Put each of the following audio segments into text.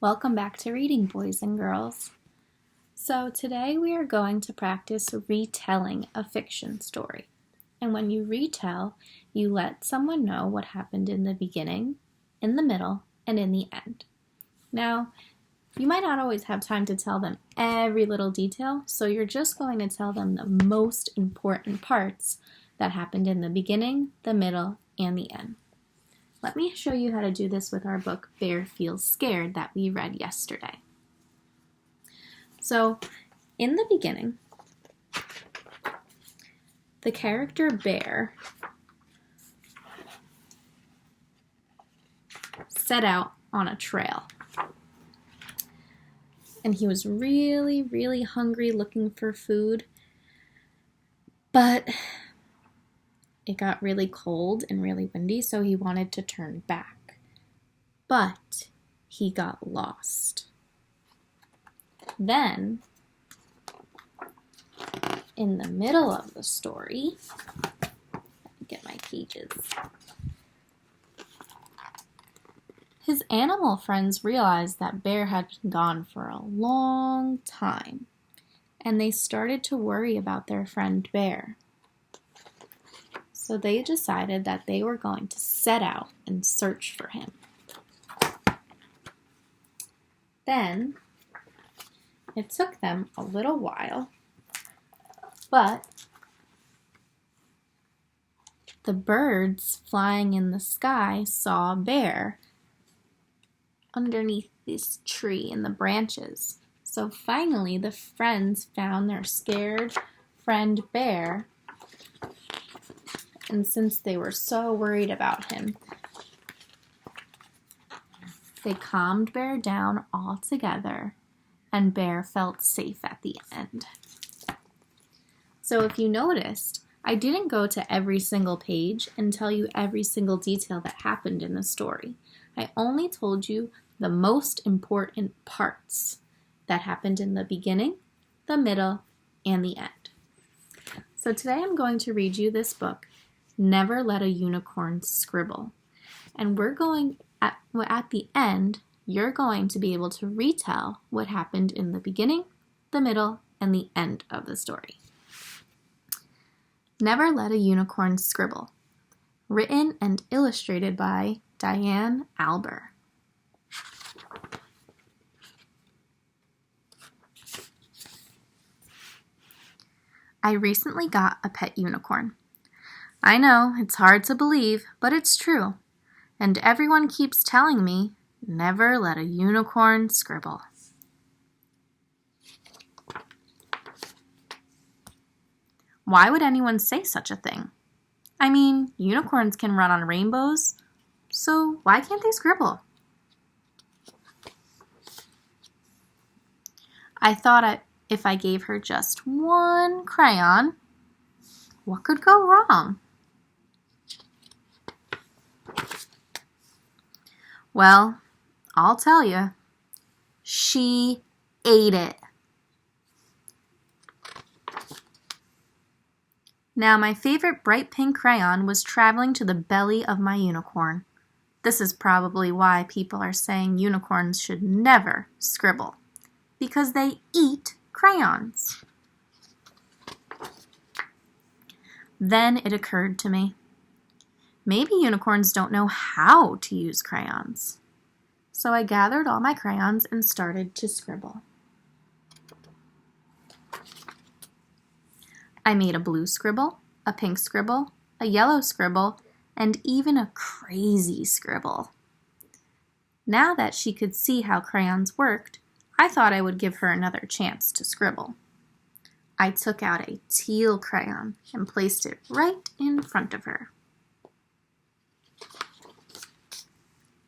Welcome back to reading, boys and girls. So today we are going to practice retelling a fiction story. And when you retell, you let someone know what happened in the beginning, in the middle, and in the end. Now, you might not always have time to tell them every little detail, so you're just going to tell them the most important parts that happened in the beginning, the middle, and the end. Let me show you how to do this with our book, Bear Feels Scared, that we read yesterday. So, in the beginning, the character Bear set out on a trail. And he was really, really hungry, looking for food. But it got really cold and really windy, so he wanted to turn back. But he got lost. Then, in the middle of the story, let me get my pages. His animal friends realized that Bear had been gone for a long time, and they started to worry about their friend Bear. So they decided that they were going to set out and search for him. Then, it took them a little while, but the birds flying in the sky saw Bear underneath this tree in the branches. So finally, the friends found their scared friend Bear. And since they were so worried about him, they calmed Bear down altogether, and Bear felt safe at the end. So if you noticed, I didn't go to every single page and tell you every single detail that happened in the story. I only told you the most important parts that happened in the beginning, the middle, and the end. So today I'm going to read you this book, Never Let a Unicorn Scribble. And we're going, at the end, you're going to be able to retell what happened in the beginning, the middle, and the end of the story. Never Let a Unicorn Scribble. Written and illustrated by Diane Alber. I recently got a pet unicorn. I know, it's hard to believe, but it's true. And everyone keeps telling me, never let a unicorn scribble. Why would anyone say such a thing? I mean, unicorns can run on rainbows, so why can't they scribble? I thought if I gave her just one crayon, what could go wrong? Well, I'll tell you, she ate it. Now, my favorite bright pink crayon was traveling to the belly of my unicorn. This is probably why people are saying unicorns should never scribble, because they eat crayons. Then it occurred to me, maybe unicorns don't know how to use crayons. So I gathered all my crayons and started to scribble. I made a blue scribble, a pink scribble, a yellow scribble, and even a crazy scribble. Now that she could see how crayons worked, I thought I would give her another chance to scribble. I took out a teal crayon and placed it right in front of her.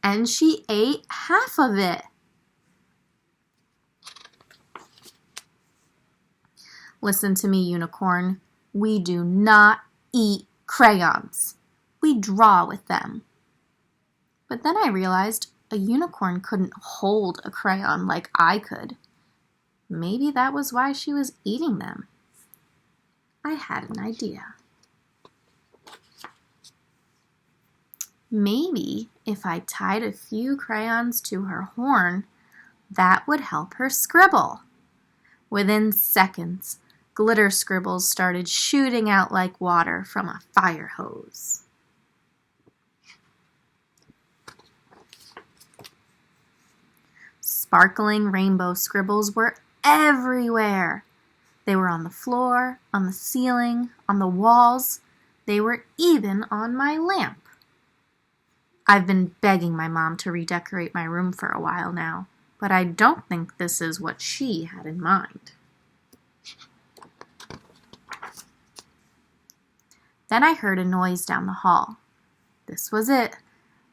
And she ate half of it. Listen to me, unicorn. We do not eat crayons. We draw with them. But then I realized a unicorn couldn't hold a crayon like I could. Maybe that was why she was eating them. I had an idea. Maybe if I tied a few crayons to her horn, That would help her scribble. Within seconds, glitter scribbles started shooting out like water from a fire hose. Sparkling rainbow scribbles were everywhere. They were on the floor, on the ceiling, on the walls. They were even on my lamp. I've been begging my mom to redecorate my room for a while now, but I don't think this is what she had in mind. Then I heard a noise down the hall. This was it.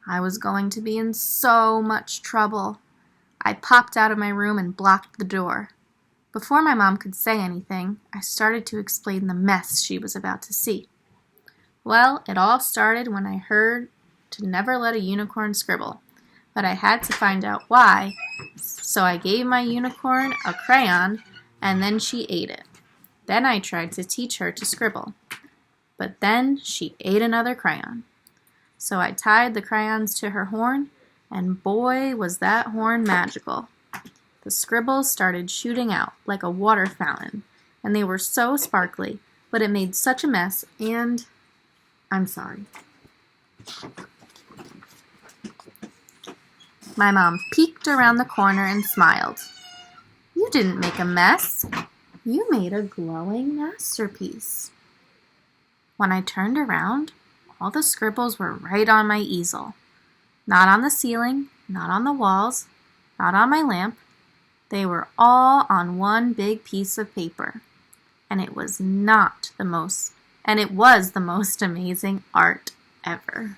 I was going to be in so much trouble. I popped out of my room and blocked the door. Before my mom could say anything, I started to explain the mess she was about to see. Well, it all started when I heard to never let a unicorn scribble, but I had to find out why, so I gave my unicorn a crayon, and then she ate it. Then I tried to teach her to scribble, but then she ate another crayon. So I tied the crayons to her horn, and boy, was that horn magical. The scribbles started shooting out like a water fountain, and they were so sparkly, but it made such a mess, and I'm sorry. My mom peeked around the corner and smiled. You didn't make a mess. You made a glowing masterpiece. When I turned around, all the scribbles were right on my easel. Not on the ceiling, not on the walls, not on my lamp. They were all on one big piece of paper. And it was the most amazing art ever.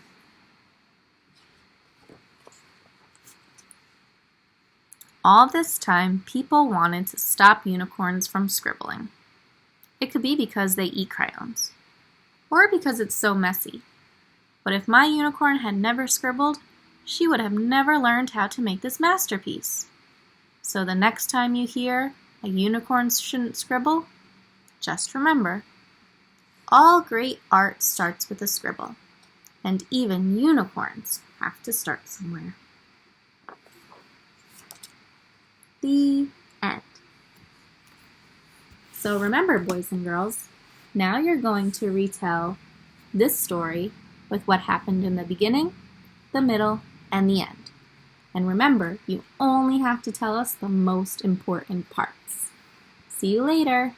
All this time, people wanted to stop unicorns from scribbling. It could be because they eat crayons, or because it's so messy. But if my unicorn had never scribbled, she would have never learned how to make this masterpiece. So the next time you hear a unicorn shouldn't scribble, just remember, all great art starts with a scribble, and even unicorns have to start somewhere. The end. So remember, boys and girls, now you're going to retell this story with what happened in the beginning, the middle, and the end. And remember, you only have to tell us the most important parts. See you later.